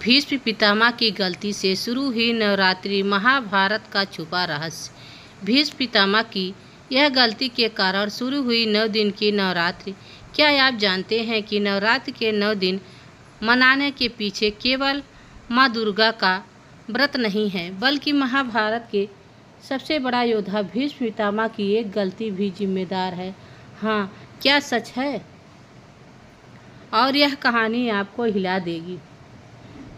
भीष्म पितामह की गलती से शुरू हुई नवरात्रि महाभारत का छुपा रहस्य। भीष्म पितामह की यह गलती के कारण शुरू हुई 9 दिन की नवरात्रि। क्या आप जानते हैं कि नवरात्रि के 9 दिन मनाने के पीछे केवल माँ दुर्गा का व्रत नहीं है, बल्कि महाभारत के सबसे बड़ा योद्धा भीष्म पितामह की एक गलती भी जिम्मेदार है। हाँ, क्या सच है? और यह कहानी आपको हिला देगी।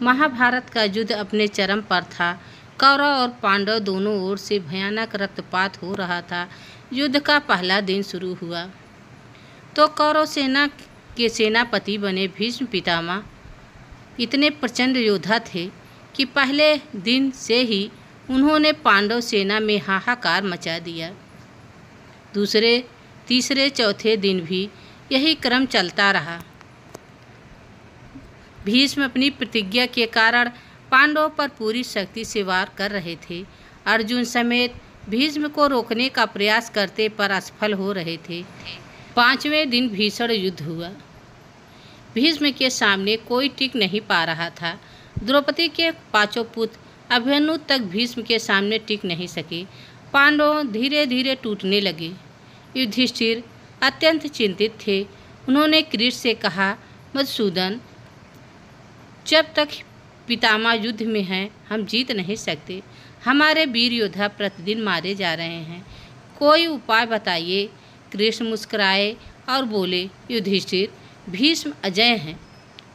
महाभारत का युद्ध अपने चरम पर था। कौरव और पांडव दोनों ओर से भयानक रक्तपात हो रहा था। युद्ध का पहला दिन शुरू हुआ तो कौरव सेना के सेनापति बने भीष्म पितामह इतने प्रचंड योद्धा थे कि पहले दिन से ही उन्होंने पांडव सेना में हाहाकार मचा दिया। दूसरे, तीसरे, चौथे दिन भी यही क्रम चलता रहा। भीष्म अपनी प्रतिज्ञा के कारण पांडवों पर पूरी शक्ति से वार कर रहे थे। अर्जुन समेत भीष्म को रोकने का प्रयास करते पर असफल हो रहे थे। 5वें दिन भीषण युद्ध हुआ। भीष्म के सामने कोई टिक नहीं पा रहा था। द्रौपदी के 5 पुत्र अभिमन्यु तक भीष्म के सामने टिक नहीं सके। पांडव धीरे धीरे टूटने लगे। युधिष्ठिर अत्यंत चिंतित थे। उन्होंने कृष्ण से कहा, मधुसूदन, जब तक पितामह युद्ध में हैं, हम जीत नहीं सकते। हमारे वीर योद्धा प्रतिदिन मारे जा रहे हैं। कोई उपाय बताइए। कृष्ण मुस्कुराए और बोले, युधिष्ठिर, भीष्म अजय हैं,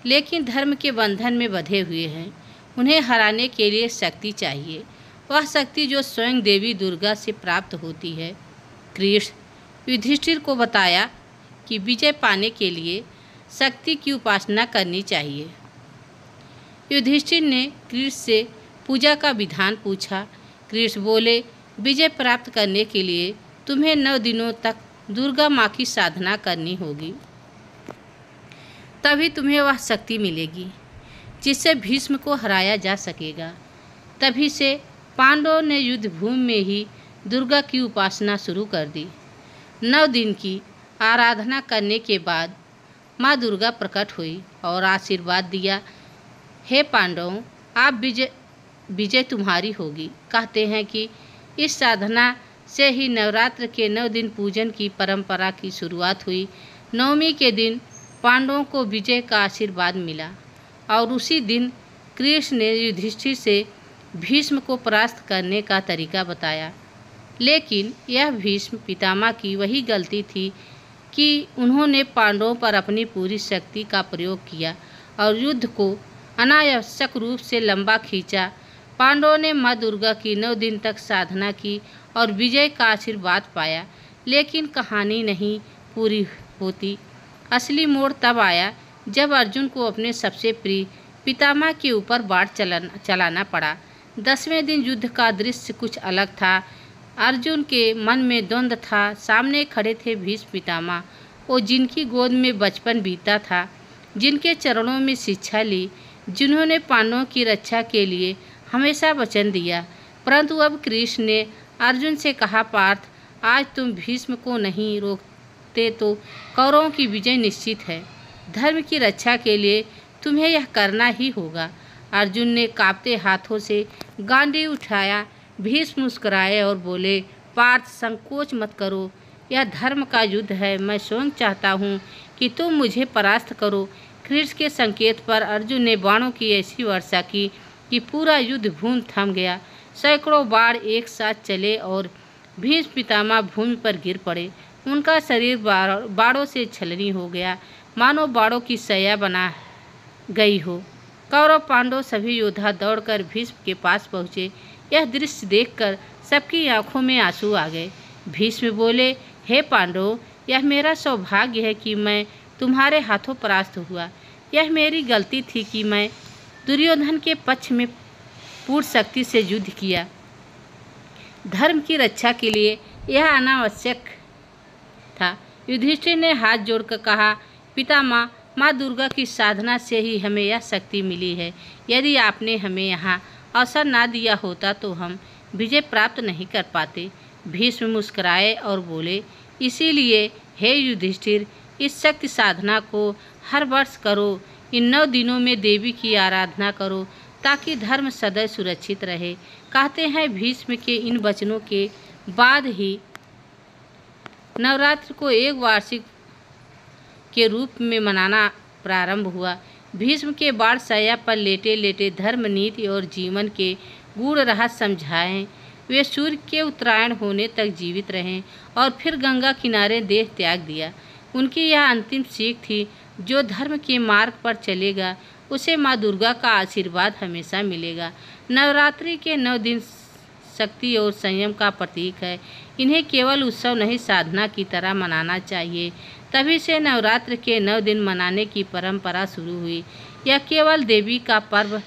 लेकिन धर्म के बंधन में बंधे हुए हैं। उन्हें हराने के लिए शक्ति चाहिए, वह शक्ति जो स्वयं देवी दुर्गा से प्राप्त होती है। कृष्ण युधिष्ठिर को बताया कि विजय पाने के लिए शक्ति की उपासना करनी चाहिए। युधिष्ठिर ने कृष्ण से पूजा का विधान पूछा। कृष्ण बोले, विजय प्राप्त करने के लिए तुम्हें 9 दिनों तक दुर्गा माँ की साधना करनी होगी, तभी तुम्हें वह शक्ति मिलेगी जिससे भीष्म को हराया जा सकेगा। तभी से पांडवों ने युद्ध भूमि में ही दुर्गा की उपासना शुरू कर दी। 9 दिन की आराधना करने के बाद माँ दुर्गा प्रकट हुई और आशीर्वाद दिया। हे पांडवों, आप विजय तुम्हारी होगी। कहते हैं कि इस साधना से ही नवरात्र के 9 दिन पूजन की परंपरा की शुरुआत हुई। 9वीं के दिन पांडवों को विजय का आशीर्वाद मिला और उसी दिन कृष्ण ने युधिष्ठिर से भीष्म को परास्त करने का तरीका बताया। लेकिन यह भीष्म पितामह की वही गलती थी कि उन्होंने पांडवों पर अपनी पूरी शक्ति का प्रयोग किया और युद्ध को अनावश्यक रूप से लंबा खींचा। पांडवों ने माँ दुर्गा की 9 दिन तक साधना की और विजय का आशीर्वाद पाया, लेकिन कहानी नहीं पूरी होती। असली मोड़ तब आया जब अर्जुन को अपने सबसे प्रिय पितामह के ऊपर बाण चलाना पड़ा। 10वें दिन युद्ध का दृश्य कुछ अलग था। अर्जुन के मन में द्वंद्व था। सामने खड़े थे भीष्म पितामह, वो जिनकी गोद में बचपन बीता था, जिनके चरणों में शिक्षा ली, जिन्होंने पांडवों की रक्षा के लिए हमेशा वचन दिया। परंतु अब कृष्ण ने अर्जुन से कहा, पार्थ, आज तुम भीष्म को नहीं रोकते तो कौरवों की विजय निश्चित है। धर्म की रक्षा के लिए तुम्हें यह करना ही होगा। अर्जुन ने कांपते हाथों से गांडी उठाया। भीष्म मुस्कुराए और बोले, पार्थ, संकोच मत करो, यह धर्म का युद्ध है। मैं स्वयं चाहता हूँ कि तुम मुझे परास्त करो। कृष्ण के संकेत पर अर्जुन ने बाणों की ऐसी वर्षा की कि पूरा युद्ध भूमि थम गया। सैकड़ों बाण एक साथ चले और भीष्म पितामह भूमि पर गिर पड़े। उनका शरीर बाणों से छलनी हो गया, मानो बाणों की सया बना गई हो। कौरव पांडव सभी योद्धा दौड़कर भीष्म के पास पहुँचे। यह दृश्य देखकर सबकी आंखों में आंसू आ गए। भीष्म बोले, हे पांडव, यह मेरा सौभाग्य है कि मैं तुम्हारे हाथों परास्त हुआ। यह मेरी गलती थी कि मैं दुर्योधन के पक्ष में पूर्ण शक्ति से युद्ध किया। धर्म की रक्षा के लिए यह अनावश्यक था। युधिष्ठिर ने हाथ जोड़कर कहा, पितामह, माँ दुर्गा की साधना से ही हमें यह शक्ति मिली है। यदि आपने हमें यहाँ अवसर ना दिया होता तो हम विजय प्राप्त नहीं कर पाते। भीष्म मुस्कुराए और बोले, इसीलिए हे युधिष्ठिर, इस शक्ति साधना को हर वर्ष करो। इन 9 दिनों में देवी की आराधना करो ताकि धर्म सदैव सुरक्षित रहे। कहते हैं भीष्म के इन वचनों के बाद ही नवरात्र को एक वार्षिक के रूप में मनाना प्रारंभ हुआ। भीष्म के बाण शैया पर लेटे लेटे धर्म, नीति और जीवन के गूढ़ रहस्य समझाएं। वे सूर्य के उत्तरायण होने तक जीवित रहें और फिर गंगा किनारे देह त्याग दिया। उनकी यह अंतिम सीख थी, जो धर्म के मार्ग पर चलेगा उसे माँ दुर्गा का आशीर्वाद हमेशा मिलेगा। नवरात्रि के 9 दिन शक्ति और संयम का प्रतीक है। इन्हें केवल उत्सव नहीं, साधना की तरह मनाना चाहिए। तभी से नवरात्र के 9 दिन मनाने की परंपरा शुरू हुई। यह केवल देवी का पर्व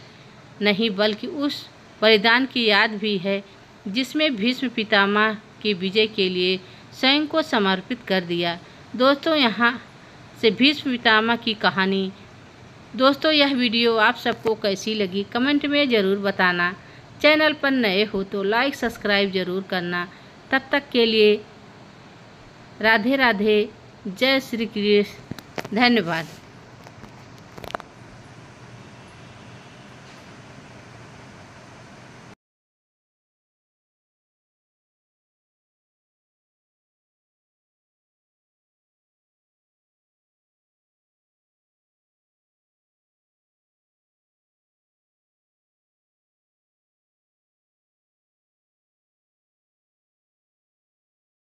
नहीं बल्कि उस बलिदान की याद भी है जिसमें भीष्म पितामह की विजय के लिए स्वयं को समर्पित कर दिया। दोस्तों, यहाँ से भीष्म पितामह की कहानी। दोस्तों, यह वीडियो आप सबको कैसी लगी कमेंट में ज़रूर बताना। चैनल पर नए हो तो लाइक सब्सक्राइब ज़रूर करना। तब तक के लिए राधे राधे, जय श्री कृष्ण, धन्यवाद।